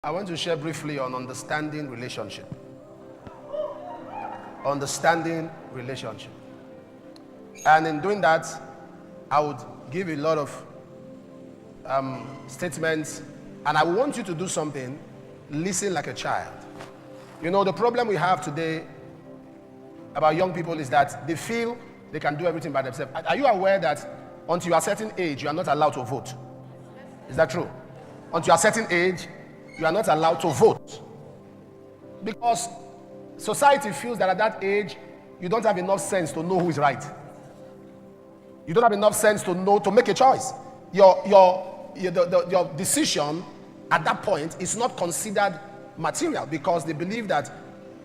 I want to share briefly on understanding relationship. Understanding relationship. And in doing that, I would give a lot of statements, and I want you to do something. Listen like a child. You know, the problem we have today about young people is that they feel they can do everything by themselves. Are you aware that until you are a certain age, you are not allowed to vote? Is that true? Until you are a certain age, you are not allowed to vote. Because society feels that at that age, you don't have enough sense to know who is right. You don't have enough sense to know, to make a choice. Your decision at that point is not considered material because they believe that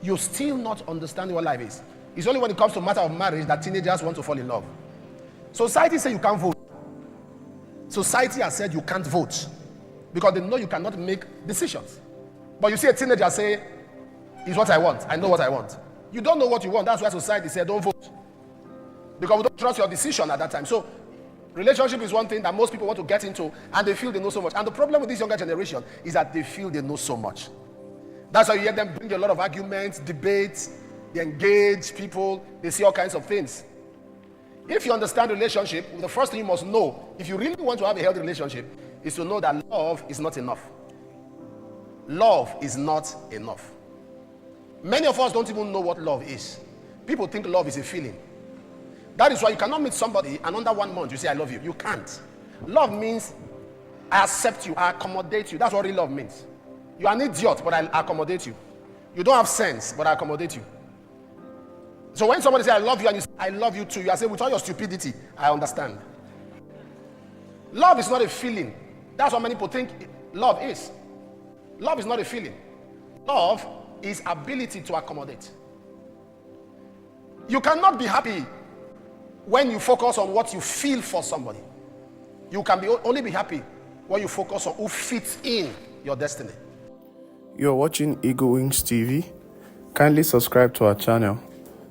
you're still not understanding what life is. It's only when it comes to a matter of marriage that teenagers want to fall in love. Society says you can't vote. Society has said you can't vote because they know you cannot make decisions. But you see a teenager say, "It's what I want. I know what I want." You don't know what you want. That's why society said don't vote. Because we don't trust your decision at that time. So relationship is one thing that most people want to get into, and they feel they know so much. And the problem with this younger generation is that they feel they know so much. That's why you hear them bring a lot of arguments, debates, they engage people, they see all kinds of things. If you understand relationship, the first thing you must know, if you really want to have a healthy relationship, is to know that love is not enough. Love is not enough. Many of us don't even know what love is. People think love is a feeling. That is why you cannot meet somebody and under 1 month you say, "I love you." You can't. Love means I accept you, I accommodate you. That's what real love means. You are an idiot, but I accommodate you. You don't have sense, but I accommodate you. So when somebody says, "I love you," and you say, "I love you too," you are saying, with all your stupidity, I understand. Love is not a feeling. That's what many people think love is. Love is not a feeling. Love is ability to accommodate. You cannot be happy when you focus on what you feel for somebody. You can only be happy when you focus on who fits in your destiny. You're watching Eagle Wings TV. Kindly subscribe to our channel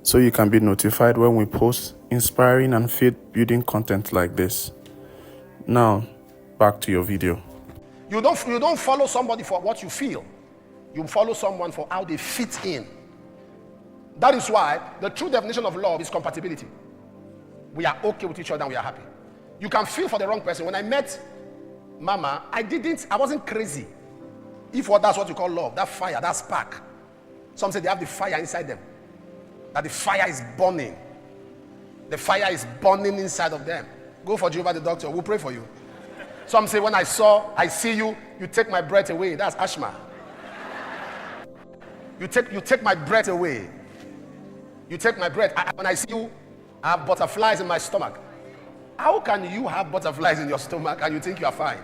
so you can be notified when we post inspiring and faith-building content like this. Now, back to your video. You don't follow somebody for what you feel. You follow someone for how they fit in. That is why the true definition of love is compatibility. We are okay with each other and we are happy. You can feel for the wrong person. When I met Mama, I wasn't crazy. That's what you call love, that fire, that spark. Some say they have the fire inside them. That the fire is burning. The fire is burning inside of them. Go for Jehovah the doctor, we'll pray for you. Some say when I see you, you take my breath away. That's asthma. You take my breath away. You take my breath. When I see you, I have butterflies in my stomach. How can you have butterflies in your stomach and you think you are fine?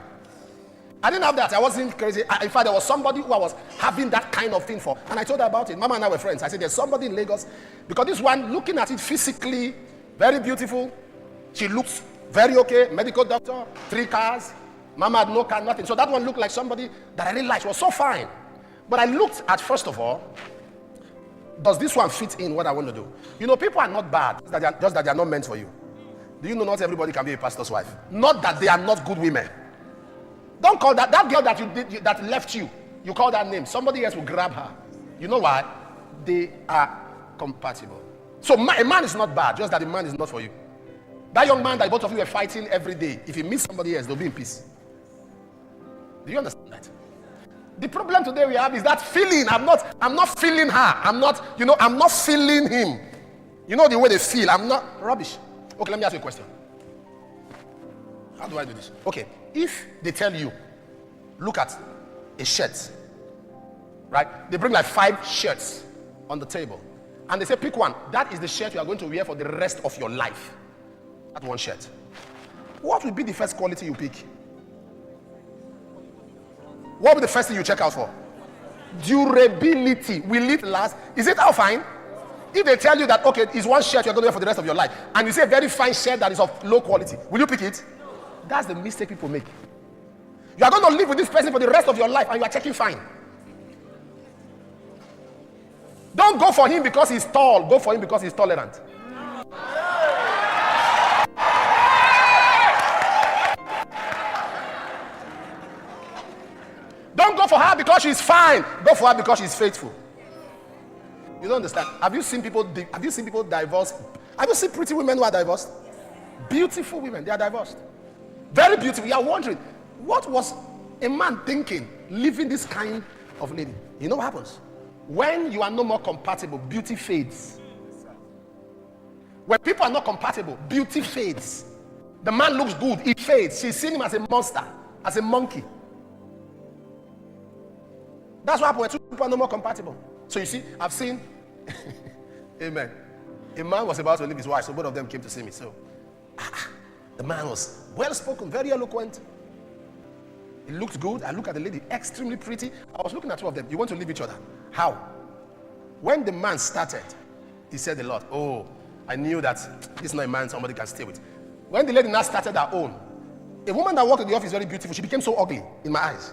I didn't have that. I wasn't crazy. In fact, there was somebody who I was having that kind of thing for. And I told her about it. Mama and I were friends. I said, there's somebody in Lagos. Because this one, looking at it physically, very beautiful. She looks very okay. Medical doctor, 3 cars. Mama had no car, nothing. So that one looked like somebody that I really liked. She was so fine. But I looked at, first of all, does this one fit in what I want to do? You know, people are not bad, just that they are not meant for you. Do you know not everybody can be a pastor's wife? Not that they are not good women. Don't call that girl that left you. You call that name. Somebody else will grab her. You know why? They are compatible. So a man is not bad, just that the man is not for you. That young man that both of you are fighting every day, if he meets somebody else, they'll be in peace. Do you understand that? The problem today we have is that feeling. I'm not feeling her. I'm not feeling him. You know the way they feel. I'm not rubbish. Okay, let me ask you a question. How do I do this? Okay, if they tell you, look at a shirt, right? They bring like 5 shirts on the table, and they say, pick one. That is the shirt you are going to wear for the rest of your life. That one shirt. What will be the first quality you pick? What will be the first thing you check out for? Durability. Will it last? Is it how fine? If they tell you that, okay, it's one shirt you're going to wear for the rest of your life, and you say a very fine shirt that is of low quality, will you pick it? That's the mistake people make. You are going to live with this person for the rest of your life, and you are checking fine. Don't go for him because he's tall. Go for him because he's tolerant. Don't go for her because she's fine. Go for her because she's faithful. You don't understand. Have you seen people divorce? Have you seen pretty women who are divorced? Beautiful women, they are divorced. Very beautiful. You are wondering, what was a man thinking leaving this kind of lady? You know what happens? When you are no more compatible, beauty fades. When people are not compatible, beauty fades. The man looks good, he fades. She's seen him as a monster, as a monkey. That's what happens when two people are no more compatible. So you see, I've seen, amen. A man was about to leave his wife, so both of them came to see me. So, the man was well spoken, very eloquent. He looked good. I looked at the lady, extremely pretty. I was looking at two of them. You want to leave each other? How? When the man started, he said a lot. Oh, I knew that this is not a man somebody can stay with. When the lady now started her own, a woman that worked in the office very beautiful, she became so ugly in my eyes.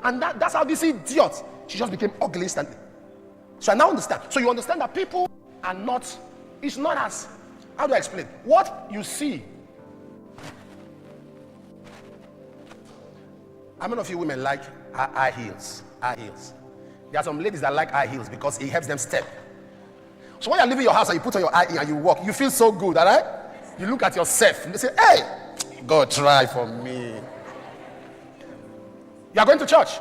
And that's how this idiot, she just became ugly instantly. So I now understand. So you understand that people are not, it's not as, how do I explain? What you see. How many of you women like high heels? High heels. There are some ladies that like high heels because it helps them step. So when you're leaving your house and you put on your high heel and you walk, you feel so good, all right? You look at yourself and you say, hey, God, try for me. You are going to church.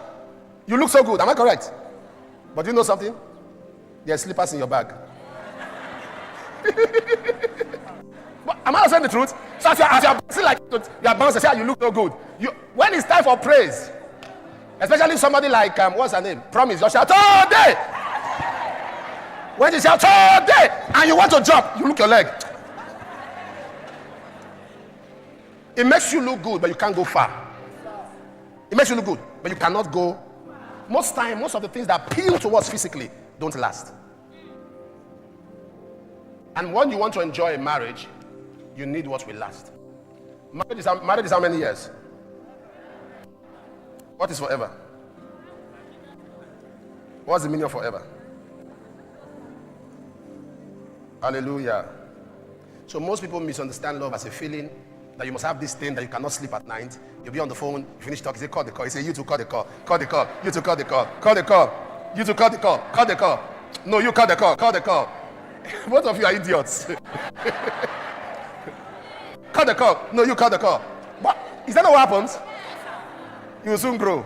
You look so good. Am I correct? But you know something? There are slippers in your bag. But am I not saying the truth? So as you're bouncing like you are bouncing, say you look so good. When it's time for praise, especially somebody like what's her name? Promise, you shout all day. When you shout all day and you want to jump, you look your leg. It makes you look good, but you can't go far. It makes you look good, but you cannot go. Most of the things that appeal to us physically don't last. And when you want to enjoy a marriage, you need what will last. Marriage is how many years? What is forever? What's the meaning of forever? Hallelujah. So most people misunderstand love as a feeling that you must have this thing that you cannot sleep at night. You'll be on the phone, you finish talking, you say, call the call. You say, you two call the call. Call the call. You two call the call. Call the call. You two call the call. Call the call. No, you call the call. Call the call. Both of you are idiots. Call the call. No, you call the call. But is that not what happens? You will soon grow.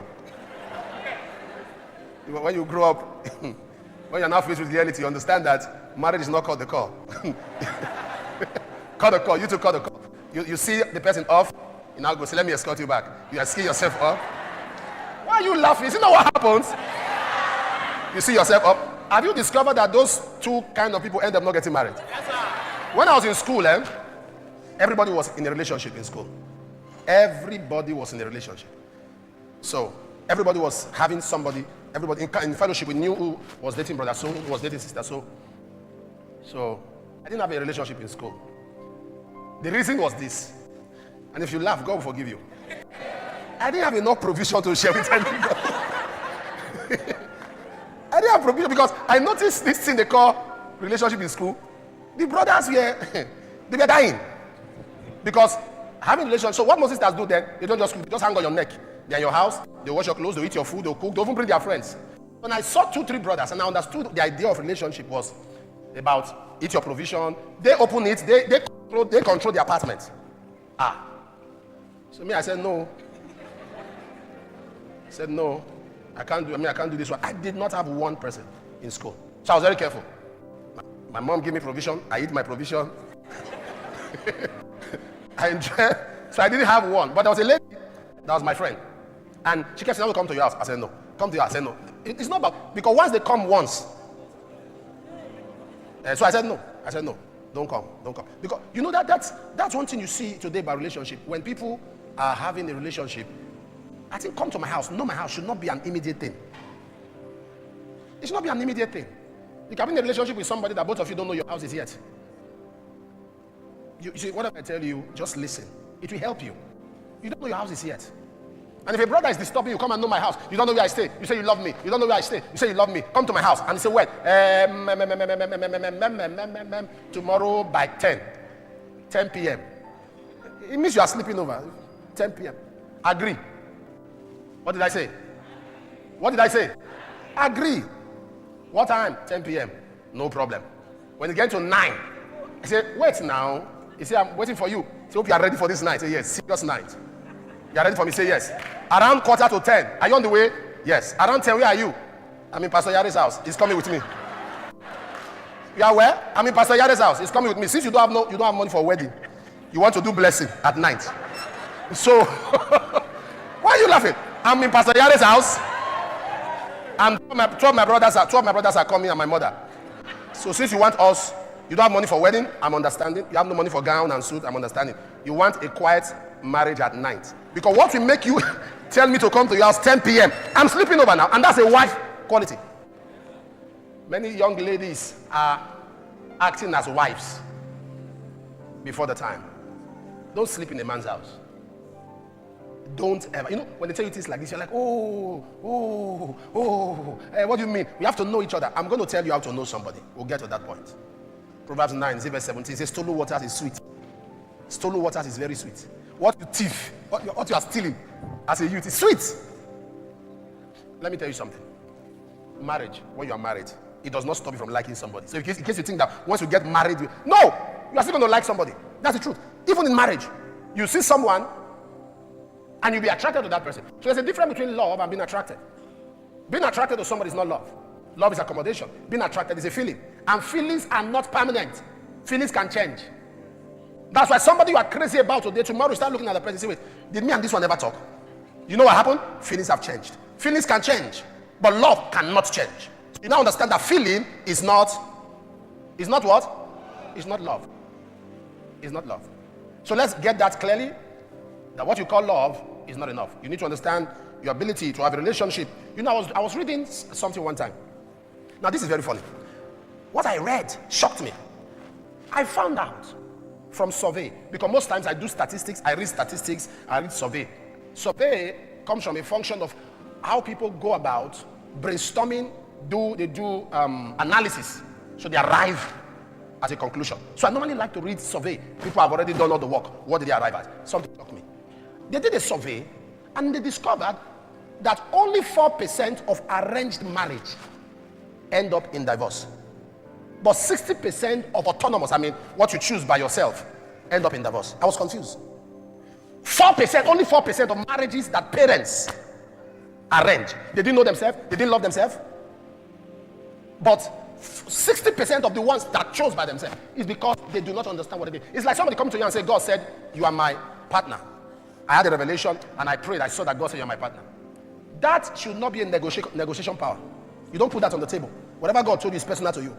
When you grow up, when you're now faced with reality, you understand that marriage is not called the call. Call the call. You two call the call. You see the person off, you now go say, let me escort you back. You escort yourself up. Why are you laughing? Is it not what happens? You see yourself up. Have you discovered that those two kind of people end up not getting married? Yes, sir. When I was in school, everybody was in a relationship in school. Everybody was in a relationship. So everybody was having somebody. Everybody in fellowship, we knew who was dating brother, so who was dating sister, so I didn't have a relationship in school. The reason was this, and if you laugh, God will forgive you. I didn't have enough provision to share with anybody. I didn't have provision because I noticed this thing they call relationship in school. The brothers were they were dying because having a relationship. So what most sisters do then? They don't just hang on your neck. They're in your house. They wash your clothes. They eat your food. They cook. They even bring their friends. When I saw 2-3 brothers, and I understood the idea of relationship was about eat your provision. They open it. They control the apartment. So me, I said no. I said no. I can't do this one. I did not have one person in school, so I was very careful. My mom gave me provision. I eat my provision. I enjoy. So I didn't have one, but there was a lady that was my friend, and she kept saying, "I will come to your house." I said no. Come to your house. I said no. It's not about, because once they come once. So I said no. I said no. Don't come. Because you know that's one thing you see today about relationship. When people are having a relationship, I think come to my house. No, my house should not be an immediate thing. It should not be an immediate thing. You can be in a relationship with somebody that both of you don't know your house is yet. You see, whatever I tell you, just listen. It will help you. You don't know your house is yet. And if a brother is disturbing you, come and know my house. You don't know where I stay. You say you love me. You don't know where I stay. You say you love me. Come to my house. And he say, when? Tomorrow by 10 p.m. It means you are sleeping over. 10 p.m. Agree. What did I say? What did I say? Agree. What time? 10 p.m. No problem. When you get to 9, I say, wait now. He say, I'm waiting for you. Say, hope you are ready for this night. Say, yes, serious night. You are ready for me? Say, yes. Around 9:45. Are you on the way? Yes. Around 10, where are you? I'm in Pastor Yare's house. He's coming with me. You are where? I'm in Pastor Yare's house. He's coming with me. Since you don't have money for a wedding, you want to do blessing at night. So, why are you laughing? I'm in Pastor Yare's house. And 12 of my brothers are coming and my mother. So since you want us, you don't have money for wedding, I'm understanding. You have no money for gown and suit, I'm understanding. You want a quiet marriage at night. Because what will make you tell me to come to your house 10 p.m. I'm sleeping over now, and that's a wife quality. Many young ladies are acting as wives before the time. Don't sleep in a man's house. Don't ever. You know, when they tell you things like this, you're like, what do you mean? We have to know each other. I'm going to tell you how to know somebody. We'll get to that point. Proverbs 9, verse 17 says, stolen waters is sweet. Stolen waters is very sweet. What you thief, what you are stealing as a youth is sweet. Let me tell you something. Marriage, when you are married, it does not stop you from liking somebody. So in case you think that once you get married, no, you are still going to like somebody. That's the truth. Even in marriage, you see someone and you'll be attracted to that person. So there's a difference between love and being attracted. Being attracted to somebody is not love. Love is accommodation. Being attracted is a feeling. And feelings are not permanent. Feelings can change. That's why somebody you are crazy about today, tomorrow you start looking at the person and say, wait, did me and this one ever talk? You know what happened? Feelings have changed. Feelings can change, but love cannot change. You now understand that feeling is not what? It's not love. It's not love. So let's get that clearly, that what you call love is not enough. You need to understand your ability to have a relationship. You know, I was reading something one time. Now, this is very funny. What I read shocked me. I found out from survey, because most times I do statistics, I read statistics, I read survey. Survey comes from a function of how people go about brainstorming, they do analysis, so they arrive at a conclusion. So I normally like to read survey. People have already done all the work. What did they arrive at? Something shocked me. They did a survey and they discovered that only 4% of arranged marriage end up in divorce. But 60% of autonomous, I mean, what you choose by yourself, end up in divorce. I was confused. 4%, only 4% of marriages that parents arrange. They didn't know themselves, they didn't love themselves. But 60% of the ones that chose by themselves is because they do not understand what they did. It's like somebody come to you and say, God said, you are my partner. I had a revelation and I prayed, I saw that God said, you're my partner. That should not be a negotiation power. You don't put that on the table. Whatever God told you is personal to you.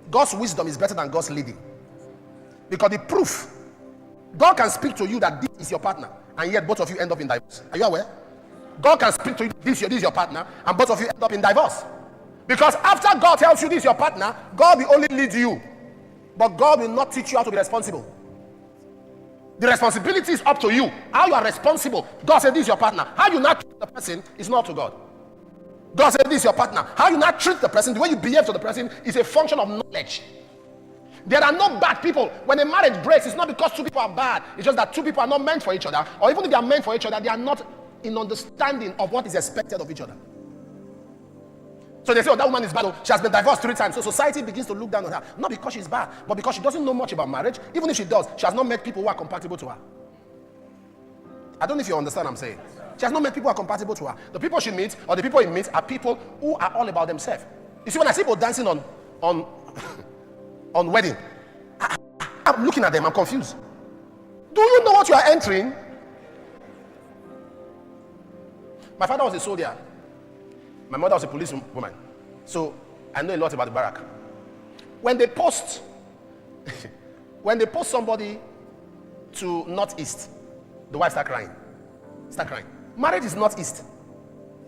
God's wisdom is better than God's leading. Because the proof, God can speak to you that this is your partner, and yet both of you end up in divorce. Are you aware? God can speak to you, this is your partner, and both of you end up in divorce. Because after God tells you this is your partner, God will only lead you. But God will not teach you how to be responsible. The responsibility is up to you. How you are responsible. God said this is your partner. How you not treat the person is not to God. God said this is your partner. How you not treat the person, the way you behave to the person is a function of knowledge. There are no bad people. When a marriage breaks, it's not because two people are bad. It's just that two people are not meant for each other. Or even if they are meant for each other, they are not in understanding of what is expected of each other. So they say, oh, that woman is bad. Oh, she has been divorced 3 times. So society begins to look down on her. Not because she's bad, but because she doesn't know much about marriage. Even if she does, she has not met people who are compatible to her. I don't know if you understand what I'm saying. She has not met people who are compatible to her. The people she meets, or the people he meets, are people who are all about themselves. You see, when I see people dancing on wedding, I'm looking at them, I'm confused. Do you know what you are entering? My father was a soldier. My mother was a police woman. So I know a lot about the barrack. When they post somebody to Northeast, the wife start crying. Marriage is Northeast.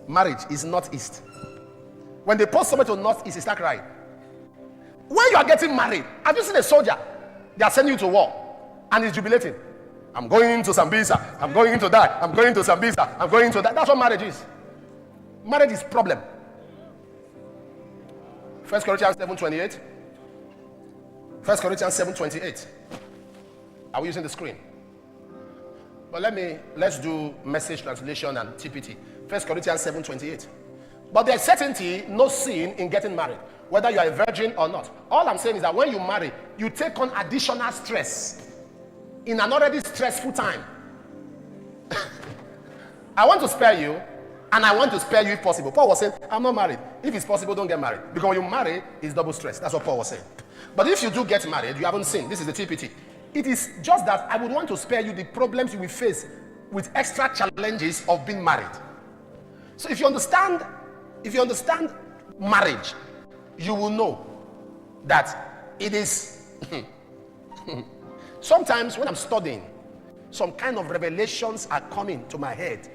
Marriage is Northeast. When they post somebody to Northeast, they start crying. When you are getting married, have you seen a soldier? They are sending you to war and he's jubilating. I'm going into Sambisa. I'm going into that. I'm going to Sambisa. I'm going into that. That's what marriage is. Marriage is problem. 1 Corinthians 7:28. 1 Corinthians 7:28. Are we using the screen? But let's do message translation and TPT. 1 Corinthians 7:28. But there's certainty, no sin in getting married, whether you are a virgin or not. All I'm saying is that when you marry, you take on additional stress in an already stressful time. I want to spare you, and I want to spare you if possible. Paul was saying, I'm not married. If it's possible, don't get married. Because when you marry, it's double stress. That's what Paul was saying. But if you do get married, you haven't sinned. This is the TPT. It is just that I would want to spare you the problems you will face with extra challenges of being married. So if you understand marriage, you will know that it is sometimes when I'm studying, some kind of revelations are coming to my head.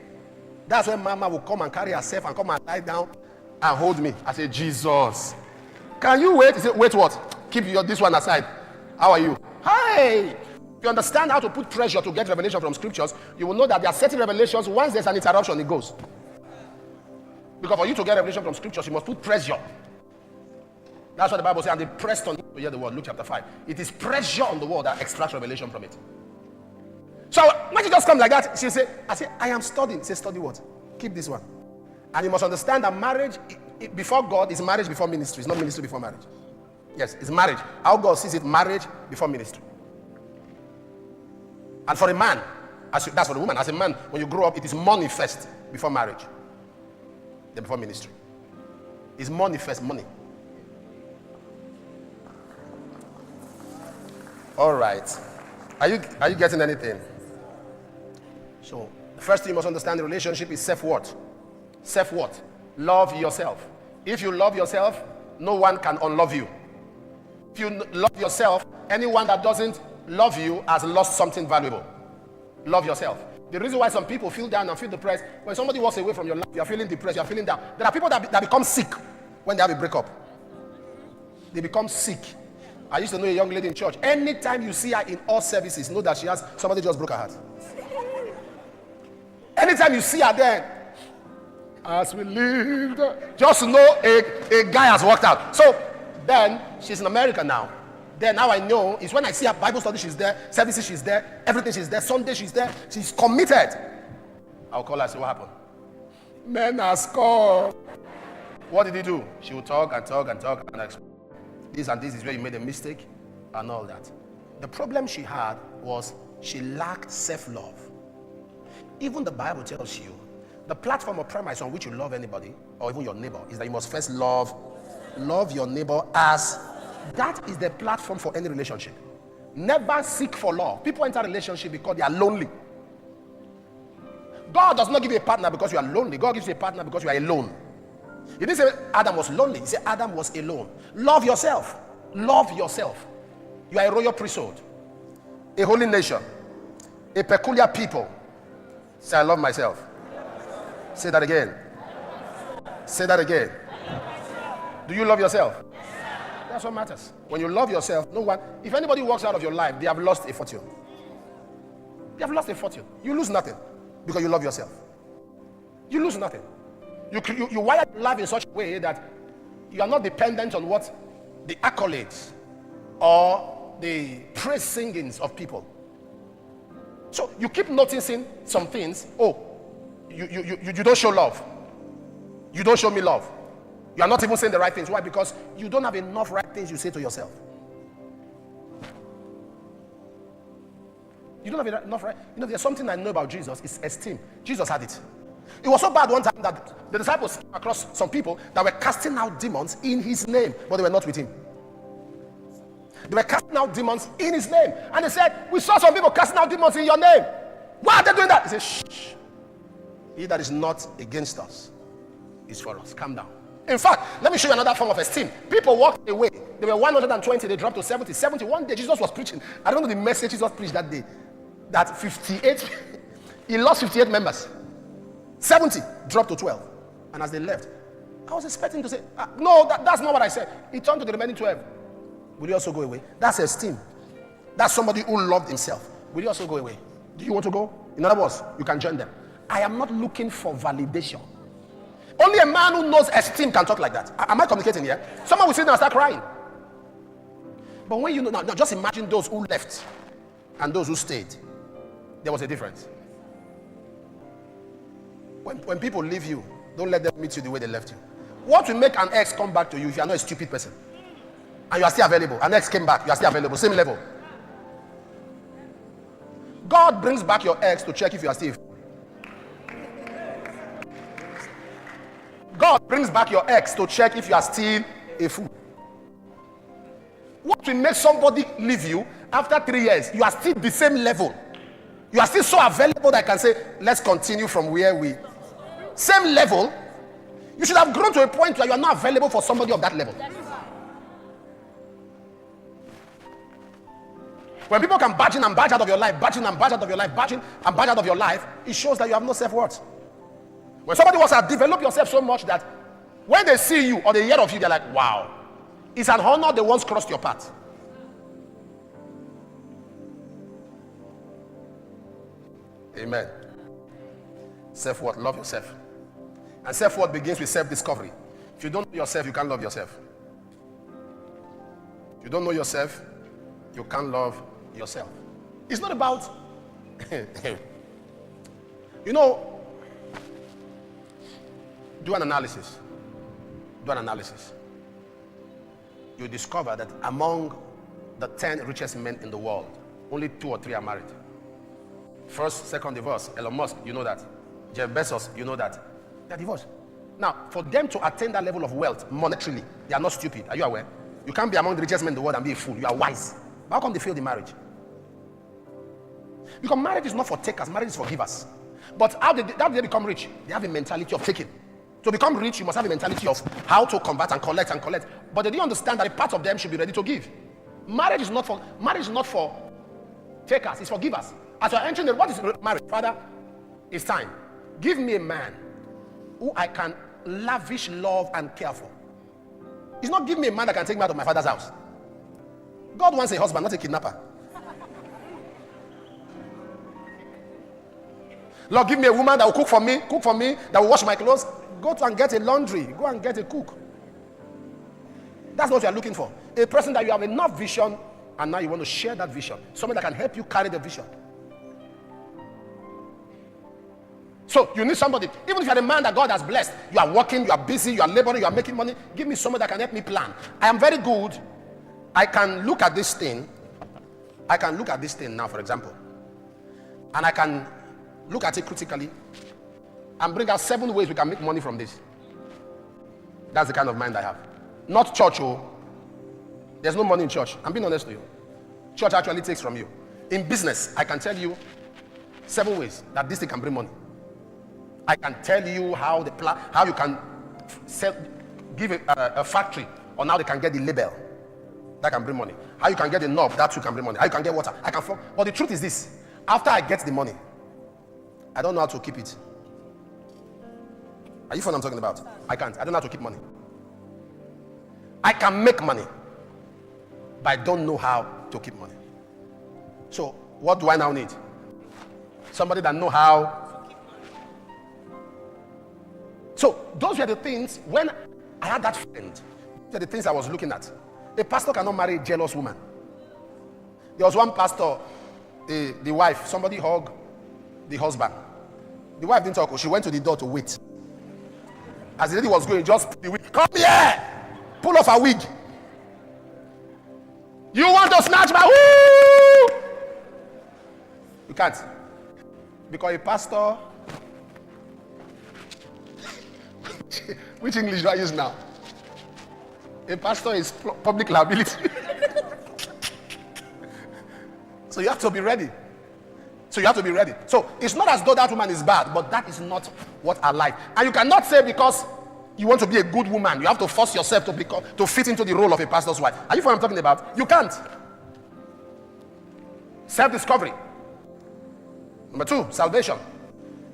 That's when Mama will come and carry herself and come and lie down and hold me. I say, Jesus, can you wait? He said, wait what? Keep this one aside. How are you? Hi. If you understand how to put pressure to get revelation from scriptures, you will know that there are certain revelations, once there's an interruption, it goes. Because for you to get revelation from scriptures, you must put pressure. That's what the Bible says, and they pressed on you to hear the word. Luke chapter 5. It is pressure on the word that extracts revelation from it. So when she just comes like that, she say, I am studying. Say, study what? Keep this one. And you must understand that marriage before God is marriage before ministry. It's not ministry before marriage. Yes, it's marriage. How God sees it, marriage before ministry. And for a man, that's for the woman. As a man, when you grow up, it is money first before marriage. Then before ministry. It's money first, money. All right. Are you getting anything? So, the first thing you must understand, the relationship is self-worth. Self-worth. Love yourself. If you love yourself, no one can unlove you. If you love yourself, anyone that doesn't love you has lost something valuable. Love yourself. The reason why some people feel down and feel depressed, when somebody walks away from your life, you're feeling depressed, you're feeling down. There are people that become sick when they have a breakup. They become sick. I used to know a young lady in church. Anytime you see her in all services, know that somebody just broke her heart. Anytime you see her there, as we lived, just know a guy has walked out. So then she's in America now. Then now I know is when I see her Bible study, she's there, services, she's there, everything, she's there, Sunday, she's there, she's committed. I'll call her and say, what happened? Men are scored. What did he do? She will talk and talk and talk and explain. This and this is where you made a mistake and all that. The problem she had was she lacked self-love. Even the Bible tells you the platform of premise on which you love anybody or even your neighbor is that you must first love your neighbor as. That is the platform for any relationship. Never seek for love. People enter a relationship because they are lonely. God does not give you a partner because you are lonely. God gives you a partner because you are alone. He didn't say Adam was lonely. He said Adam was alone. Love yourself. Love yourself. You are a royal priesthood, a holy nation, a peculiar people. Say, I love myself. Say that again. Say that again. Do you love yourself? That's what matters. When you love yourself, no one, if anybody walks out of your life, they have lost a fortune. They have lost a fortune. You lose nothing because you love yourself. You lose nothing. You wire your life in such a way that you are not dependent on what the accolades or the praise singings of people. So you keep noticing some things. Oh, you don't show love. You don't show me love. You are not even saying the right things. Why? Because you don't have enough right things you say to yourself. You don't have enough right. You know, there's something I know about Jesus. It's esteem. Jesus had it. It was so bad one time that the disciples came across some people that were casting out demons in his name, but they were not with him. They were casting out demons in his name. And they said, we saw some people casting out demons in your name. Why are they doing that? He said, shh. He that is not against us is for us. Calm down. In fact, let me show you another form of esteem. People walked away. They were 120, they dropped to 70. 70, one day Jesus was preaching. I don't know the message Jesus preached that day. That 58, he lost 58 members. 70 dropped to 12. And as they left, I was expecting to say, no, that's not what I said. He turned to the remaining 12. Will you also go away? That's esteem. That's somebody who loved himself. Will you also go away? Do you want to go? In other words, you can join them. I am not looking for validation. Only a man who knows esteem can talk like that. Am I communicating here? Someone will sit down and start crying. But when you know, now just imagine those who left and those who stayed. There was a difference. When people leave you, don't let them meet you the way they left you. What will make an ex come back to you if you are not a stupid person? And you are still available. An ex came back, you are still available. Same level. God brings back your ex to check if you are still. God brings back your ex to check if you are still a fool. What will make somebody leave you after 3 years? You are still the same level. You are still so available that I can say, let's continue from where we. Same level. You should have grown to a point where you are not available for somebody of that level. When people can barge in and barge out of your life, barge in and barge out of your life, barge in and barge out of your life, it shows that you have no self-worth. When somebody wants to develop yourself so much that when they see you or they hear of you, they're like, wow, it's an honor they once crossed your path. Amen. Self-worth, love yourself. And self-worth begins with self-discovery. If you don't know yourself, you can't love yourself. If you don't know yourself, you can't love yourself. It's not about, do an analysis. Do an analysis. You discover that among the 10 richest men in the world, only 2 or 3 are married. First, second divorce. Elon Musk, you know that. Jeff Bezos, you know that. They are divorced. Now, for them to attain that level of wealth monetarily, they are not stupid. Are you aware? You can't be among the richest men in the world and be a fool. You are wise. How come they fail the marriage? Because marriage is not for takers, marriage is for givers. But how did they become rich? They have a mentality of taking. To become rich, you must have a mentality of how to convert and collect and collect. But they didn't understand that a part of them should be ready to give. Marriage is not for takers, it's for givers. As you're entering what is marriage? Father, it's time. Give me a man who I can lavish love and care for. It's not give me a man that can take me out of my father's house. God wants a husband, not a kidnapper. Lord, give me a woman that will cook for me, that will wash my clothes. Go to and get a laundry. Go and get a cook. That's what you are looking for. A person that you have enough vision, and now you want to share that vision. Someone that can help you carry the vision. So you need somebody, even if you are the man that God has blessed, you are working, you are busy, you are laboring, you are making money. Give me someone that can help me plan. I am very good. I can look at this thing. I can look at this thing now, for example. And I can look at it critically and bring out 7 ways we can make money from this. That's the kind of mind I have. Not church, oh. There's no money in church. I'm being honest with you. Church actually takes from you. In business, I can tell you 7 ways that this thing can bring money. I can tell you how you can give a factory on how they can get the label. That can bring money. How you can get the knob, that too can bring money. How you can get water, but the truth is this: after I get the money, I don't know how to keep it. Are you following what I'm talking about? I can't. I don't know how to keep money. I can make money, but I don't know how to keep money. So what do I now need? Somebody that know how. So those were the things when I had that friend. Those were the things I was looking at. A pastor cannot marry a jealous woman. There was one pastor, the wife, somebody hugged the husband. The wife didn't talk. She went to the door to wait. As the lady was going, just put the wig. Come here! Pull off her wig. You want to snatch my woo? You can't. Because a pastor. Which English do I use now? A pastor is public liability. So you have to be ready. So it's not as though that woman is bad, but that is not what I like. And you cannot say because you want to be a good woman, you have to force yourself to fit into the role of a pastor's wife. Are you what I'm talking about? You can't. Self-discovery. Number 2, salvation.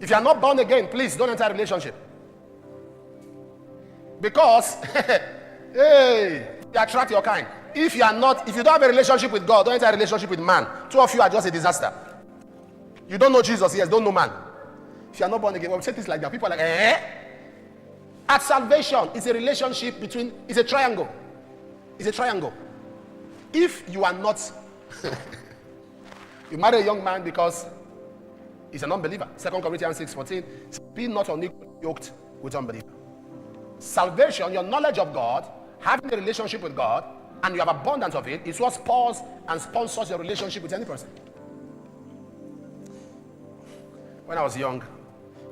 If you are not born again, please don't enter a relationship. Because hey, you attract your kind. If you don't have a relationship with God, don't enter a relationship with man. 2 of you are just a disaster. You don't know Jesus, yes, don't know man. If you are not born again, when we say things like that, people are like, eh? At salvation, it's a relationship it's a triangle. It's a triangle. If you are not, you marry a young man because He's an unbeliever. 2 Corinthians 6:14. Be not unequally yoked with unbeliever. Salvation, your knowledge of God, having a relationship with God, and you have abundance of it, is what spurs and sponsors your relationship with any person. When I was young,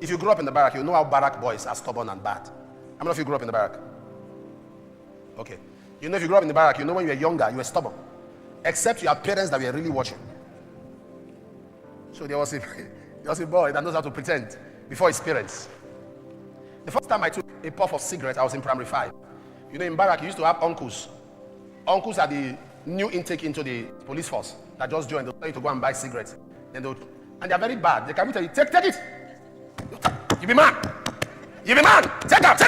if you grew up in the barrack, you know how barrack boys are stubborn and bad. How many of you grew up in the barrack? Okay. You know, if you grew up in the barrack, you know when you were younger, you were stubborn. Except you have parents that were really watching. So there was a boy that knows how to pretend before his parents. The first time I took a puff of cigarette, I was in primary 5. You know, in barrack, you used to have uncles. Uncles are the new intake into the police force that just joined. They'll tell you to go and buy cigarettes. And they're very bad. They can tell you, take it. You be man. You be man. Take up.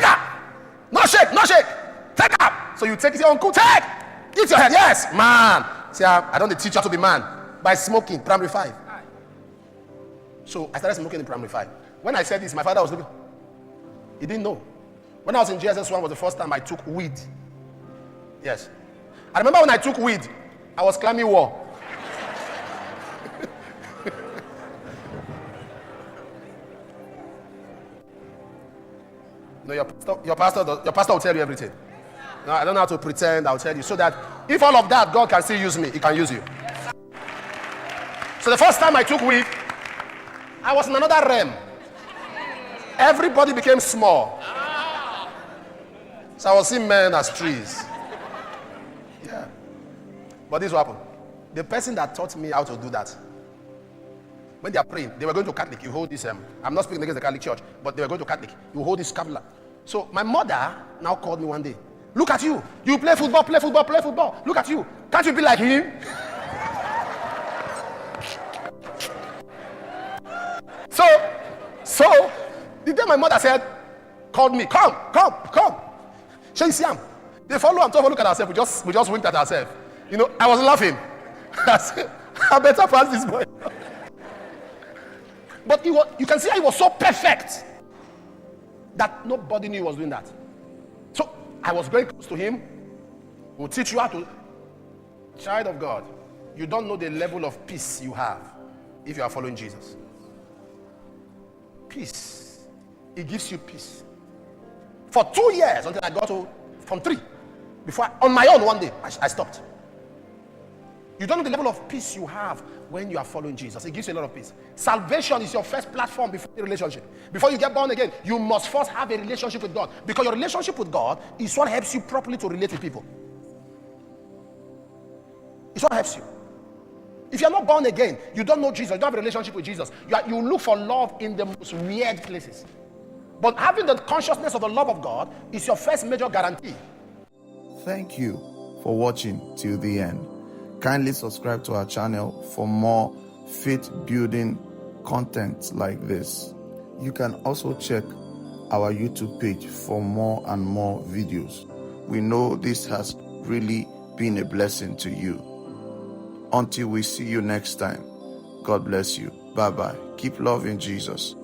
No shake. Take up. So you take it, uncle, take. Eat your head. Yes, man. See, I don't teach you how to be man by smoking, primary 5. So I started smoking in primary 5. When I said this, my father was looking. He didn't know. When I was in GSS1 was the first time I took weed. Yes. I remember when I took weed, I was climbing wall. No, your pastor will tell you everything. No, I don't know how to pretend. I'll tell you so that if all of that God can still use me, He can use you. So the first time I took weed, I was in another realm. Everybody became small. So I was seeing men as trees. Yeah. But this is what happened. The person that taught me how to do that, when they are praying, they were going to Catholic. You hold this. I'm not speaking against the Catholic Church, but they were going to Catholic. You hold this scapular. So my mother now called me one day. Look at you. You play football. Look at you. Can't you be like him? So the day my mother called me, come. Shall you see him? They follow and look at ourselves. We just winked at ourselves. You know, I was laughing. I said, I better pass this boy. But you can see how he was so perfect that nobody knew he was doing that. So I was very close to him. We'll teach you how to. Child of God, you don't know the level of peace you have if you are following Jesus. Peace. It gives you peace. For 2 years until I got to, from 3. Before, on my own one day, I stopped. You don't know the level of peace you have when you are following Jesus. It gives you a lot of peace. Salvation is your first platform before the relationship. Before you get born again, you must first have a relationship with God. Because your relationship with God is what helps you properly to relate with people. It's what helps you. If you're not born again, you don't know Jesus, you don't have a relationship with Jesus, you look for love in the most weird places. But having the consciousness of the love of God is your first major guarantee. Thank you for watching till the end. Kindly subscribe to our channel for more faith-building content like this. You can also check our YouTube page for more and more videos. We know this has really been a blessing to you. Until we see you next time, God bless you. Bye-bye. Keep loving Jesus.